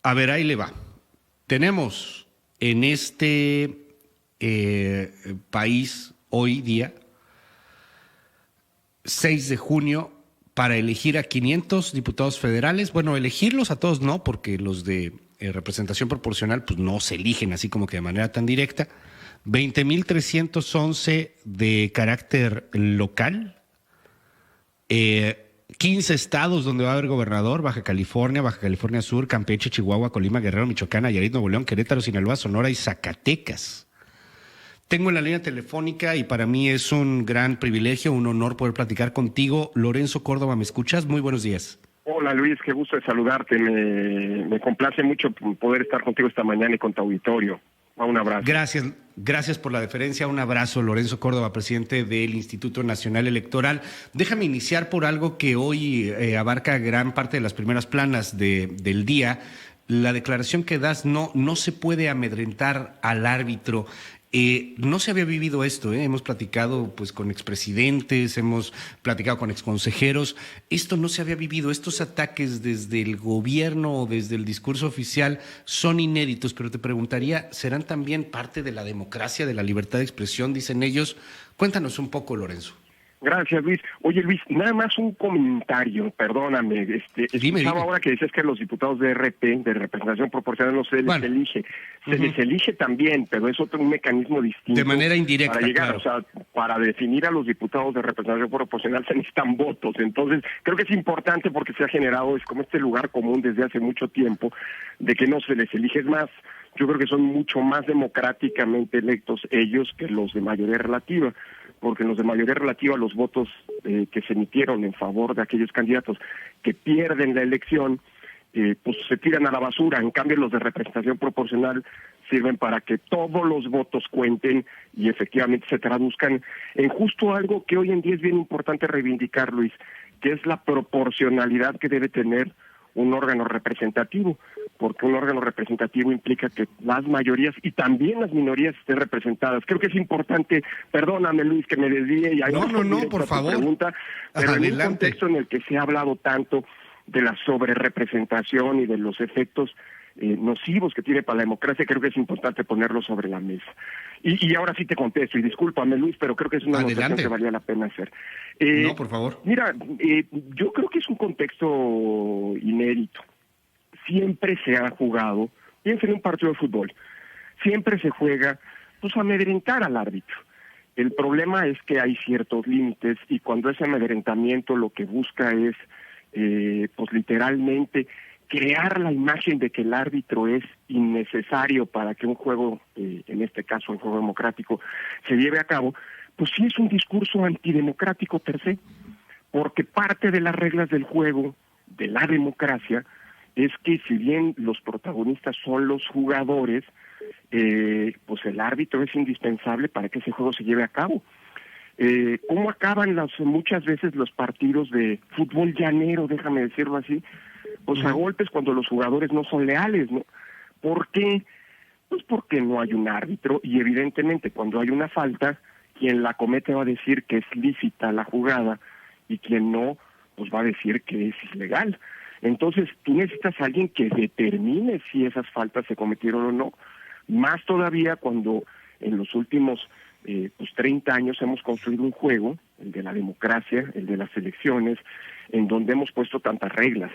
A ver, ahí le va. Tenemos en este país hoy día, 6 de junio, para elegir a 500 diputados federales. Bueno, elegirlos a todos no, porque los de representación proporcional pues no se eligen así como que de manera tan directa. 20.311 de carácter local, 15 estados donde va a haber gobernador: Baja California Sur, Campeche, Chihuahua, Colima, Guerrero, Michoacán, Nayarit, Nuevo León, Querétaro, Sinaloa, Sonora y Zacatecas. Tengo en la línea telefónica y para mí es un gran privilegio, un honor poder platicar contigo. Lorenzo Córdoba, ¿me escuchas? Muy buenos días. Hola Luis, qué gusto de saludarte. Me complace mucho poder estar contigo esta mañana y con tu auditorio. Un abrazo. Gracias por la deferencia. Un abrazo, Lorenzo Córdoba, presidente del Instituto Nacional Electoral. Déjame iniciar por algo que hoy abarca gran parte de las primeras planas del día. La declaración que das: no se puede amedrentar al árbitro. No se había vivido esto, hemos platicado pues con expresidentes, hemos platicado con exconsejeros. Esto no se había vivido. Estos ataques desde el gobierno o desde el discurso oficial son inéditos, pero te preguntaría, ¿serán también parte de la democracia, de la libertad de expresión, dicen ellos? Cuéntanos un poco, Lorenzo. Gracias, Luis. Oye, Luis, nada más un comentario, perdóname. Dime. Escuchaba ahora que decías que los diputados de RP, de representación proporcional, no se les elige. Se les elige también, pero es otro un mecanismo distinto. De manera indirecta, para llegar, claro. O sea, para definir a los diputados de representación proporcional se necesitan votos. Entonces, creo que es importante porque se ha generado, es como este lugar común desde hace mucho tiempo, de que no se les elige. Es más, yo creo que son mucho más democráticamente electos ellos que los de mayoría relativa, porque en los de mayoría relativa los votos que se emitieron en favor de aquellos candidatos que pierden la elección, pues se tiran a la basura. En cambio, los de representación proporcional sirven para que todos los votos cuenten y efectivamente se traduzcan en justo algo que hoy en día es bien importante reivindicar, Luis, que es la proporcionalidad que debe tener un órgano representativo, porque un órgano representativo implica que las mayorías y también las minorías estén representadas. Creo que es importante, perdóname Luis que me desvíe y No, por favor. Pregunta, pero Adelante. en un contexto en el que se ha hablado tanto de la sobrerepresentación y de los efectos nocivos que tiene para la democracia, creo que es importante ponerlo sobre la mesa. Y ahora sí te contesto, y discúlpame Luis, pero creo que es una anotación que valía la pena hacer. No, por favor. Mira, yo creo que es un contexto inédito. Siempre se ha jugado, piensa en un partido de fútbol, siempre se juega pues a amedrentar al árbitro. El problema es que hay ciertos límites y cuando ese amedrentamiento lo que busca es pues literalmente crear la imagen de que el árbitro es innecesario para que un juego, en este caso un juego democrático, se lleve a cabo, pues sí es un discurso antidemocrático per se, porque parte de las reglas del juego, de la democracia, es que si bien los protagonistas son los jugadores, pues el árbitro es indispensable para que ese juego se lleve a cabo. ¿Cómo acaban muchas veces los partidos de fútbol llanero, déjame decirlo así? Pues a golpes cuando los jugadores no son leales, ¿no? ¿Por qué? Pues porque no hay un árbitro y evidentemente cuando hay una falta, quien la comete va a decir que es lícita la jugada y quien no, pues va a decir que es ilegal. Entonces tú necesitas a alguien que determine si esas faltas se cometieron o no. Más todavía cuando en los últimos 30 años hemos construido un juego, el de la democracia, el de las elecciones, en donde hemos puesto tantas reglas.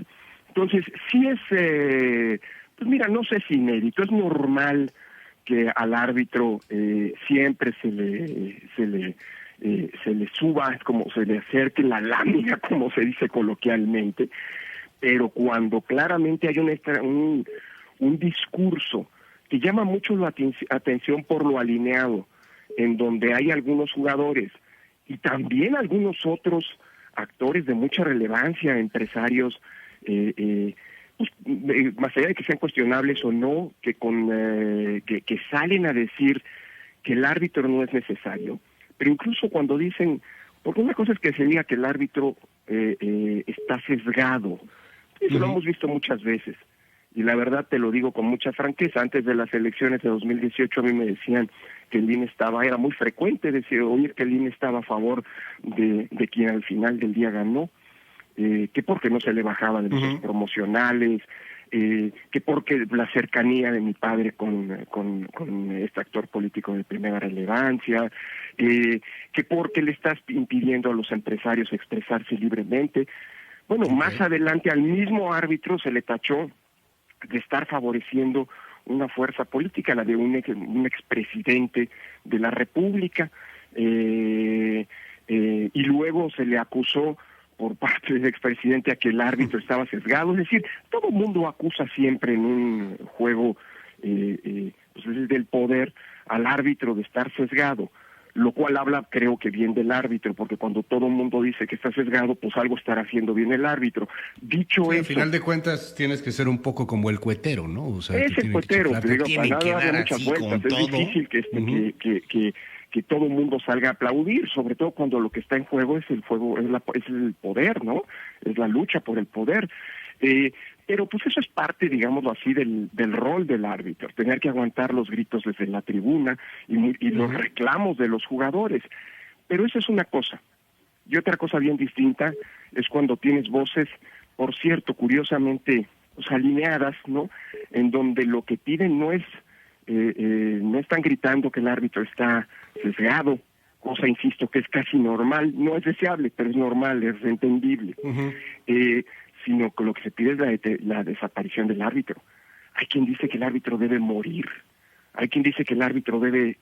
Entonces, sí es, pues mira, no sé si inédito, es normal que al árbitro siempre se le suba, como se le acerque la lámina, como se dice coloquialmente, pero cuando claramente hay un discurso que llama mucho la atención por lo alineado, en donde hay algunos jugadores y también algunos otros actores de mucha relevancia, empresarios, pues, más allá de que sean cuestionables o no, que que salen a decir que el árbitro no es necesario, pero incluso cuando dicen, porque una cosa es que se diga que el árbitro está sesgado, eso lo hemos visto muchas veces, y la verdad te lo digo con mucha franqueza. Antes de las elecciones de 2018 a mí me decían que el INE era muy frecuente oír que el INE estaba a favor de quien al final del día ganó, que porque no se le bajaban los promocionales, que porque la cercanía de mi padre con este actor político de primera relevancia, que porque le estás impidiendo a los empresarios expresarse libremente. Bueno, más adelante al mismo árbitro se le tachó de estar favoreciendo una fuerza política, la de un expresidente de la República, y luego se le acusó por parte del expresidente a que el árbitro estaba sesgado. Es decir, todo el mundo acusa siempre en un juego pues del poder al árbitro de estar sesgado, lo cual habla, creo que bien del árbitro, porque cuando todo el mundo dice que está sesgado, pues algo estará haciendo bien el árbitro. Dicho Sí, eso... al final de cuentas tienes que ser un poco como el cuetero, ¿no? O sea, es el cuetero, te digo, para nada darle muchas vueltas. Es difícil que todo el mundo salga a aplaudir, sobre todo cuando lo que está en juego es el poder, ¿no? Es la lucha por el poder. Pero pues eso es parte, digámoslo así, del rol del árbitro, tener que aguantar los gritos desde la tribuna y los reclamos de los jugadores. Pero eso es una cosa. Y otra cosa bien distinta es cuando tienes voces, por cierto, curiosamente pues, alineadas, ¿no? En donde lo que piden no están gritando que el árbitro está sesgado, cosa, insisto, que es casi normal, no es deseable, pero es normal, es entendible, sino que lo que se pide es la desaparición del árbitro. Hay quien dice que el árbitro debe morir, hay quien dice que el árbitro debe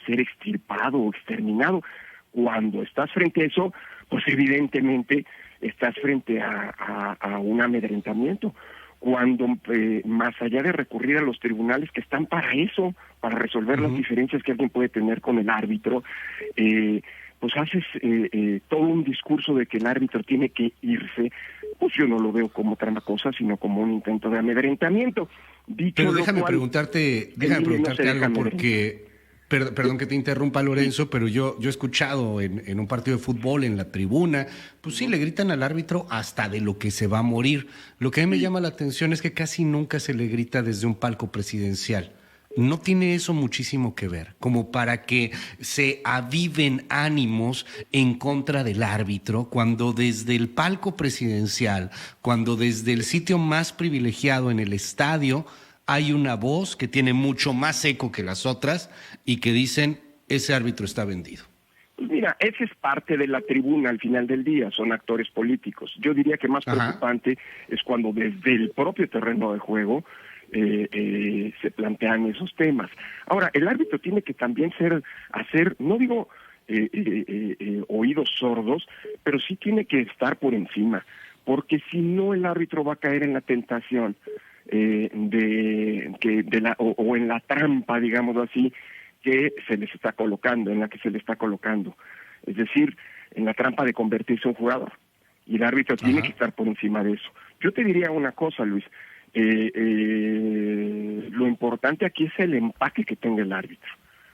ser extirpado o exterminado. Cuando estás frente a eso, pues evidentemente estás frente a un amedrentamiento. Cuando más allá de recurrir a los tribunales que están para eso, para resolver las diferencias que alguien puede tener con el árbitro, pues haces todo un discurso de que el árbitro tiene que irse, pues yo no lo veo como otra cosa, sino como un intento de amedrentamiento. Pero déjame preguntarte algo, porque, perdón que te interrumpa, Lorenzo, pero yo he escuchado en un partido de fútbol, en la tribuna, pues sí, le gritan al árbitro hasta de lo que se va a morir. Lo que a mí me llama la atención es que casi nunca se le grita desde un palco presidencial. ¿No tiene eso muchísimo que ver? Como para que se aviven ánimos en contra del árbitro, cuando desde el palco presidencial, cuando desde el sitio más privilegiado en el estadio, hay una voz que tiene mucho más eco que las otras y que dicen, ese árbitro está vendido. Pues mira, esa es parte de la tribuna al final del día, son actores políticos. Yo diría que más preocupante es cuando desde el propio terreno de juego se plantean esos temas. Ahora, el árbitro tiene que también hacer, no digo oídos sordos, pero sí tiene que estar por encima, porque si no el árbitro va a caer en la tentación o en la trampa, digámoslo así, que se les está colocando, en la que se le está colocando. Es decir, en la trampa de convertirse en un jugador. Y el árbitro tiene que estar por encima de eso. Yo te diría una cosa, Luis. Lo importante aquí es el empaque que tenga el árbitro.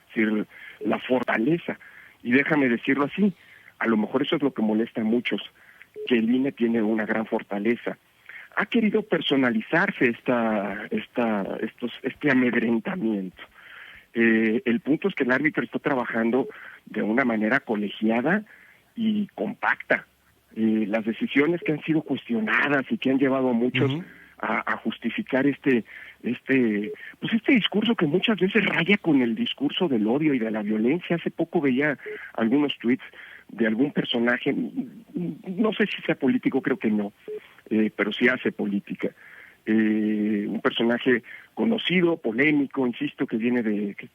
Es decir, la fortaleza. Y déjame decirlo así, a lo mejor eso es lo que molesta a muchos, que el INE tiene una gran fortaleza. Ha querido personalizarse este amedrentamiento. El punto es que el árbitro está trabajando de una manera colegiada y compacta. Las decisiones que han sido cuestionadas y que han llevado a muchos a justificar este discurso que muchas veces raya con el discurso del odio y de la violencia. Hace poco veía algunos tweets de algún personaje, no sé si sea político, creo que no, pero sí hace política. Un personaje conocido, polémico, insisto, que viene que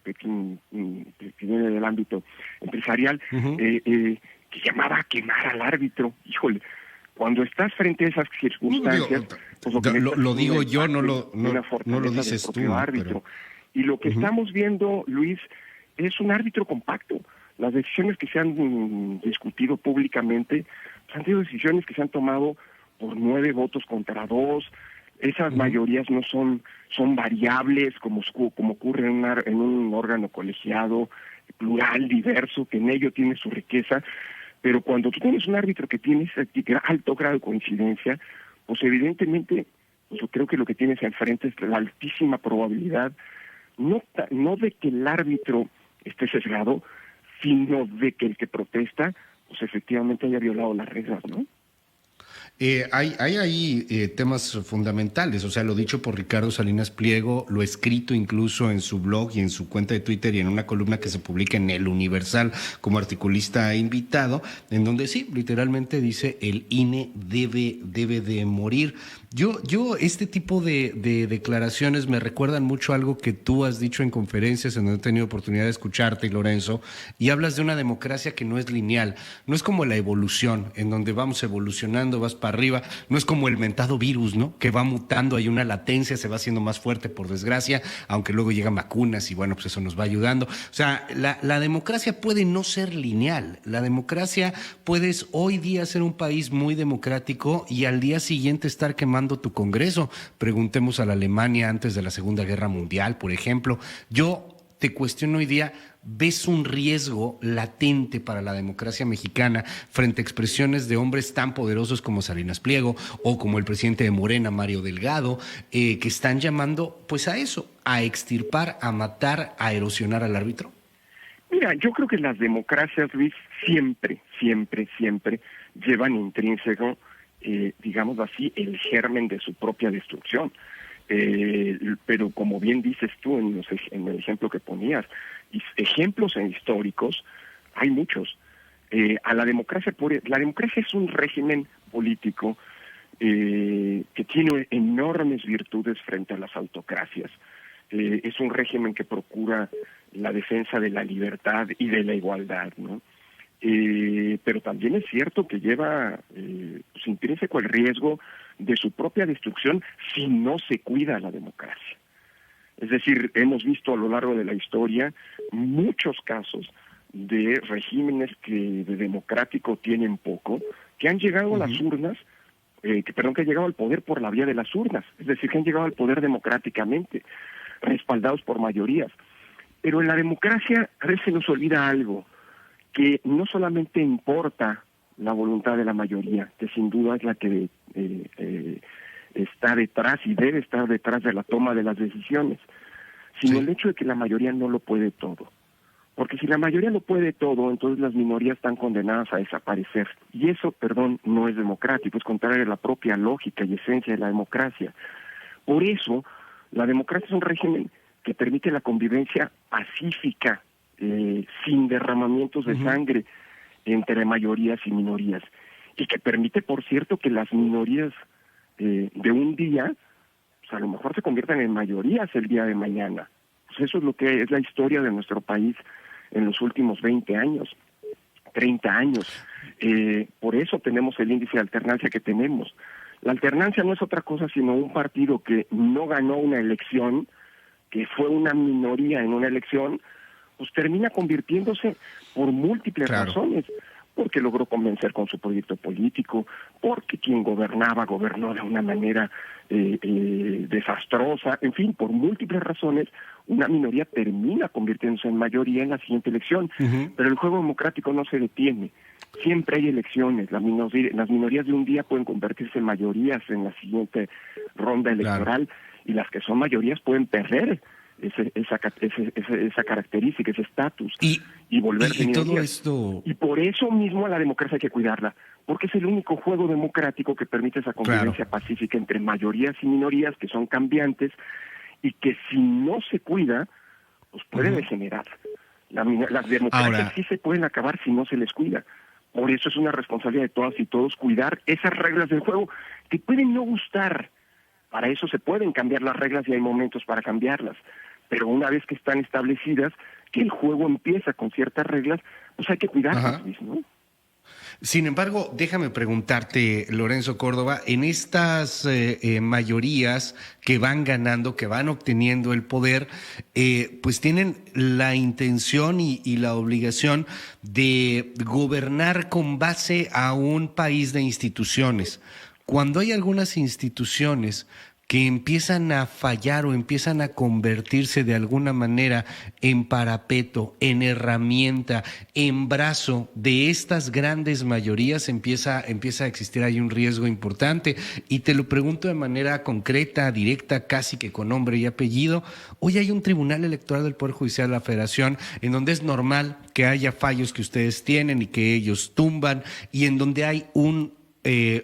viene del ámbito empresarial, que llamaba a quemar al árbitro. Híjole, cuando estás frente a esas circunstancias, pues lo digo yo, no lo dices tú. Árbitro. Y lo que estamos viendo, Luis, es un árbitro compacto. Las decisiones que se han discutido públicamente han sido decisiones que se han tomado por 9 votos contra 2. Esas mayorías no son variables como ocurre en un órgano colegiado, plural, diverso, que en ello tiene su riqueza. Pero cuando tú tienes un árbitro que tiene ese alto grado de coincidencia, pues evidentemente, pues yo creo que lo que tienes enfrente es la altísima probabilidad, no de que el árbitro esté sesgado, sino de que el que protesta, pues efectivamente haya violado las reglas, ¿no? Hay ahí temas fundamentales, o sea, lo dicho por Ricardo Salinas Pliego, lo escrito incluso en su blog y en su cuenta de Twitter y en una columna que se publica en El Universal como articulista invitado, en donde sí, literalmente dice el INE debe de morir. Este tipo de declaraciones me recuerdan mucho algo que tú has dicho en conferencias en donde he tenido oportunidad de escucharte, Lorenzo, y hablas de una democracia que no es lineal, no es como la evolución, en donde vamos evolucionando, vas para arriba, no es como el mentado virus, ¿no? Que va mutando, hay una latencia, se va haciendo más fuerte, por desgracia, aunque luego llegan vacunas y bueno, pues eso nos va ayudando. O sea, la democracia puede no ser lineal, la democracia puedes hoy día ser un país muy democrático y al día siguiente estar quemando tu Congreso. Preguntemos a la Alemania antes de la Segunda Guerra Mundial, por ejemplo. Yo te cuestiono hoy día, ¿ves un riesgo latente para la democracia mexicana frente a expresiones de hombres tan poderosos como Salinas Pliego o como el presidente de Morena, Mario Delgado, que están llamando pues a eso, a extirpar, a matar, a erosionar al árbitro? Mira, yo creo que las democracias, Luis, siempre llevan intrínseco, digamos así, el germen de su propia destrucción. Pero como bien dices tú en el ejemplo que ponías, ejemplos históricos hay muchos. A la democracia es un régimen político que tiene enormes virtudes frente a las autocracias. Es un régimen que procura la defensa de la libertad y de la igualdad, ¿no? Pero también es cierto que lleva pues, intrínseco el riesgo de su propia destrucción si no se cuida la democracia. Es decir, hemos visto a lo largo de la historia muchos casos de regímenes que de democrático tienen poco, que han llegado a las urnas, que han llegado al poder por la vía de las urnas, es decir, que han llegado al poder democráticamente, respaldados por mayorías. Pero en la democracia a veces nos olvida algo, que no solamente importa la voluntad de la mayoría, que sin duda es la que está detrás y debe estar detrás de la toma de las decisiones, sino el hecho de que la mayoría no lo puede todo. Porque si la mayoría lo puede todo, entonces las minorías están condenadas a desaparecer. Y eso, no es democrático, es contrario a la propia lógica y esencia de la democracia. Por eso, la democracia es un régimen que permite la convivencia pacífica, sin derramamientos de sangre entre mayorías y minorías, y que permite, por cierto, que las minorías de un día, pues a lo mejor se conviertan en mayorías el día de mañana. Pues eso es lo que es la historia de nuestro país en los últimos 20 años, 30 años. Por eso tenemos el índice de alternancia que tenemos. La alternancia no es otra cosa sino un partido que no ganó una elección, que fue una minoría en una elección, pues termina convirtiéndose por múltiples razones, porque logró convencer con su proyecto político, porque quien gobernó de una manera desastrosa, en fin, por múltiples razones, una minoría termina convirtiéndose en mayoría en la siguiente elección, pero el juego democrático no se detiene. Siempre hay elecciones, las minorías de un día pueden convertirse en mayorías en la siguiente ronda electoral, y las que son mayorías pueden perder esa característica, ese estatus, y volverse y todo esto. Y por eso mismo a la democracia hay que cuidarla, porque es el único juego democrático que permite esa convivencia pacífica entre mayorías y minorías que son cambiantes, y que si no se cuida, pues puede degenerar. Las democracias sí se pueden acabar si no se les cuida. Por eso es una responsabilidad de todas y todos cuidar esas reglas del juego que pueden no gustar. Para eso se pueden cambiar las reglas y hay momentos para cambiarlas. Pero una vez que están establecidas, que el juego empieza con ciertas reglas, pues hay que cuidarlas, ¿no? Sin embargo, déjame preguntarte, Lorenzo Córdoba, en estas mayorías que van ganando, que van obteniendo el poder, pues tienen la intención y la obligación de gobernar con base a un país de instituciones. Cuando hay algunas instituciones que empiezan a fallar o empiezan a convertirse de alguna manera en parapeto, en herramienta, en brazo de estas grandes mayorías, empieza a existir ahí un riesgo importante. Y te lo pregunto de manera concreta, directa, casi que con nombre y apellido. Hoy hay un Tribunal Electoral del Poder Judicial de la Federación en donde es normal que haya fallos que ustedes tienen y que ellos tumban, y en donde hay un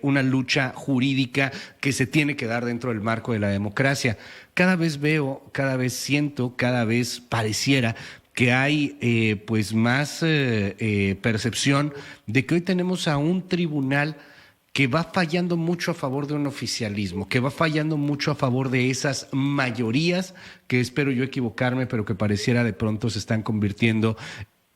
una lucha jurídica que se tiene que dar dentro del marco de la democracia. Cada vez veo, cada vez siento, cada vez pareciera que hay pues más percepción de que hoy tenemos a un tribunal que va fallando mucho a favor de un oficialismo, que va fallando mucho a favor de esas mayorías que espero yo equivocarme, pero que pareciera de pronto se están convirtiendo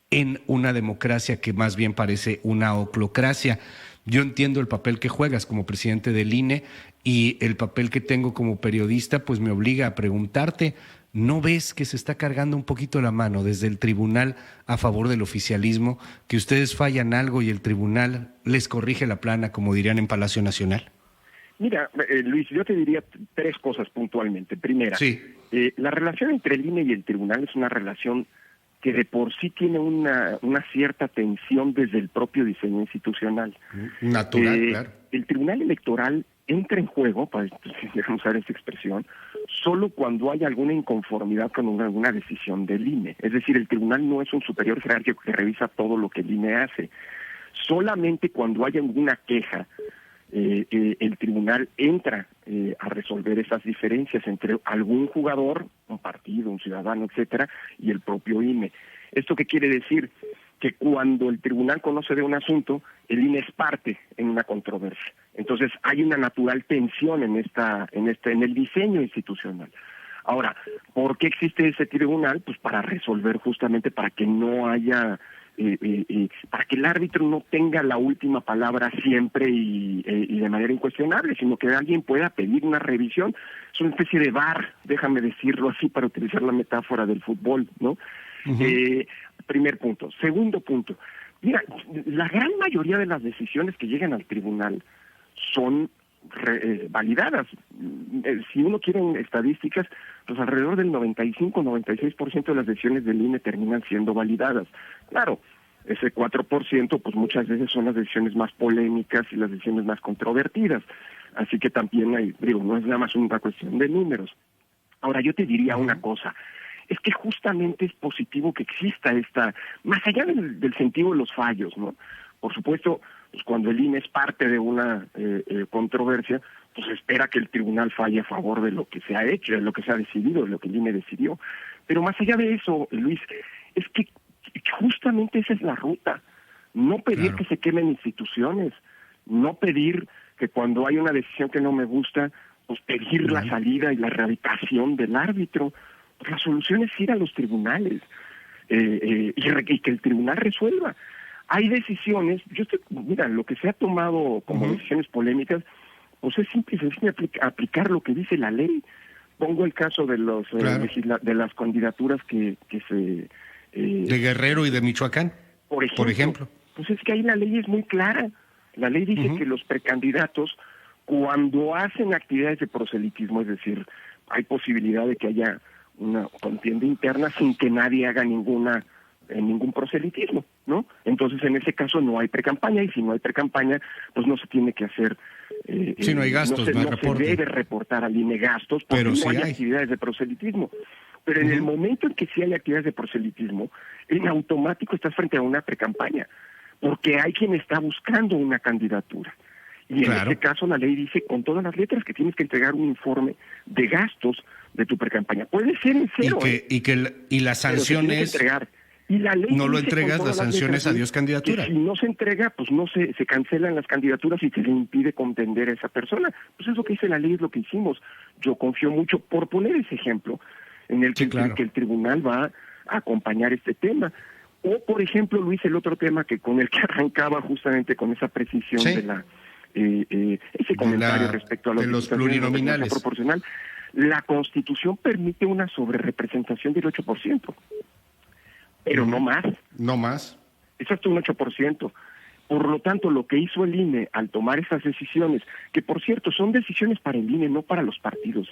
en una democracia que más bien parece una oclocracia. Yo entiendo el papel que juegas como presidente del INE y el papel que tengo como periodista, pues me obliga a preguntarte, ¿no ves que se está cargando un poquito la mano desde el tribunal a favor del oficialismo, que ustedes fallan algo y el tribunal les corrige la plana, como dirían en Palacio Nacional? Mira, Luis, yo te diría tres cosas puntualmente. Primera, Sí. La relación entre el INE y el tribunal es una relación que de por sí tiene una cierta tensión desde el propio diseño institucional. Natural, claro. El Tribunal Electoral entra en juego, para dejamos usar esa expresión, solo cuando hay alguna inconformidad con alguna decisión del INE. Es decir, el tribunal no es un superior jerárquico que revisa todo lo que el INE hace. Solamente cuando hay alguna queja, el tribunal entra a resolver esas diferencias entre algún jugador, un partido, un ciudadano, etcétera, y el propio INE. ¿Esto qué quiere decir? Que cuando el tribunal conoce de un asunto, el INE es parte en una controversia. Entonces hay una natural tensión en el diseño institucional. Ahora, ¿por qué existe ese tribunal? Pues para resolver justamente, para que no haya para que el árbitro no tenga la última palabra siempre y de manera incuestionable, sino que alguien pueda pedir una revisión. Es una especie de VAR, déjame decirlo así para utilizar la metáfora del fútbol, ¿no? Uh-huh. Primer punto. Segundo punto, mira, la gran mayoría de las decisiones que llegan al tribunal son validadas. Si uno quiere en estadísticas, pues alrededor del 95-96% de las decisiones del INE terminan siendo validadas. Claro, ese 4% pues muchas veces son las decisiones más polémicas y las decisiones más controvertidas. Así que también hay, no es nada más una cuestión de números. Ahora, yo te diría una cosa, es que justamente es positivo que exista más allá del sentido de los fallos, ¿no? Por supuesto, pues cuando el INE es parte de una controversia, pues espera que el tribunal falle a favor de lo que se ha hecho, de lo que se ha decidido, de lo que el INE decidió. Pero más allá de eso, Luis, es que justamente esa es la ruta. No pedir que se quemen instituciones, no pedir que cuando hay una decisión que no me gusta, pues pedir la salida y la erradicación del árbitro. Pues la solución es ir a los tribunales y que el tribunal resuelva. Hay decisiones, mira, lo que se ha tomado como decisiones polémicas, pues es simple y sencillo aplicar lo que dice la ley. Pongo el caso de de las candidaturas que se... de Guerrero y de Michoacán, por ejemplo. Pues es que ahí la ley es muy clara. La ley dice que los precandidatos, cuando hacen actividades de proselitismo, es decir, hay posibilidad de que haya una contienda interna sin que nadie haga ningún proselitismo, ¿no? Entonces, en ese caso no hay precampaña, y si no hay precampaña, pues no se tiene que hacer... si no hay gastos, no se debe reportar al INE gastos, porque no hay actividades de proselitismo. Pero en el momento en que sí hay actividades de proselitismo, en automático estás frente a una precampaña, porque hay quien está buscando una candidatura. Y en este caso la ley dice con todas las letras que tienes que entregar un informe de gastos de tu precampaña. Puede ser en cero. Y la sanción es... Y la ley no lo entregas, la sanción es adiós candidatura. Si no se entrega, pues no se cancelan las candidaturas y se le impide contender a esa persona. Pues es lo que dice la ley, es lo que hicimos. Yo confío mucho, por poner ese ejemplo, en el que el tribunal va a acompañar este tema. O, por ejemplo, Luis, el otro tema con el que arrancaba justamente con esa precisión de la ese comentario respecto a los plurinominales proporcional. La Constitución permite una sobrerepresentación del 8%. Pero no más. No más. Es hasta un 8%. Por lo tanto, lo que hizo el INE al tomar esas decisiones, que por cierto son decisiones para el INE, no para los partidos,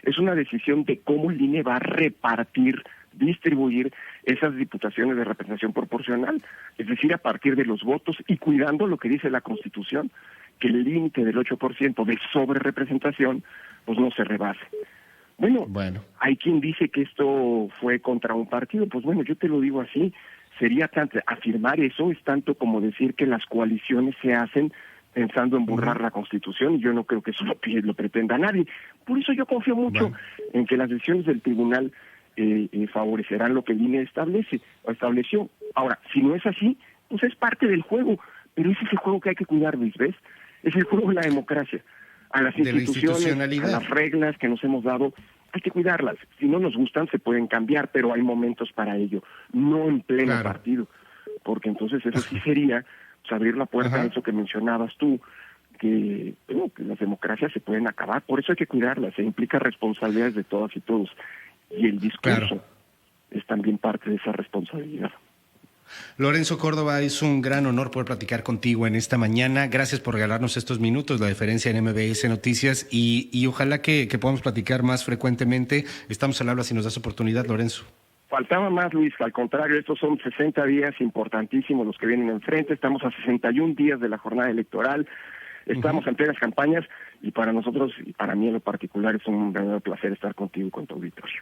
es una decisión de cómo el INE va a repartir, distribuir esas diputaciones de representación proporcional, es decir, a partir de los votos y cuidando lo que dice la Constitución, que el límite del 8% de sobrerepresentación pues no se rebase. Bueno, hay quien dice que esto fue contra un partido, pues bueno, yo te lo digo así, sería tanto afirmar eso es tanto como decir que las coaliciones se hacen pensando en borrar la Constitución, y yo no creo que eso lo pretenda nadie. Por eso yo confío mucho en que las decisiones del tribunal favorecerán lo que el INE estableció. Ahora, si no es así, pues es parte del juego, pero ese es el juego que hay que cuidar, Luis, ¿ves? Es el juego de la democracia. A las instituciones, a las reglas que nos hemos dado, hay que cuidarlas. Si no nos gustan, se pueden cambiar, pero hay momentos para ello, no en pleno partido, porque entonces eso sí sería pues, abrir la puerta a eso que mencionabas tú, que las democracias se pueden acabar, por eso hay que cuidarlas, se implica responsabilidades de todas y todos, y el discurso es también parte de esa responsabilidad. Lorenzo Córdoba, es un gran honor poder platicar contigo en esta mañana. Gracias por regalarnos estos minutos, la diferencia en MBS Noticias, y ojalá que podamos platicar más frecuentemente. Estamos al habla si nos das oportunidad, Lorenzo. Faltaba más, Luis, al contrario, estos son 60 días importantísimos los que vienen enfrente, estamos a 61 días de la jornada electoral, estamos en plenas campañas, y para nosotros, y para mí en lo particular, es un verdadero placer estar contigo y con tu auditorio.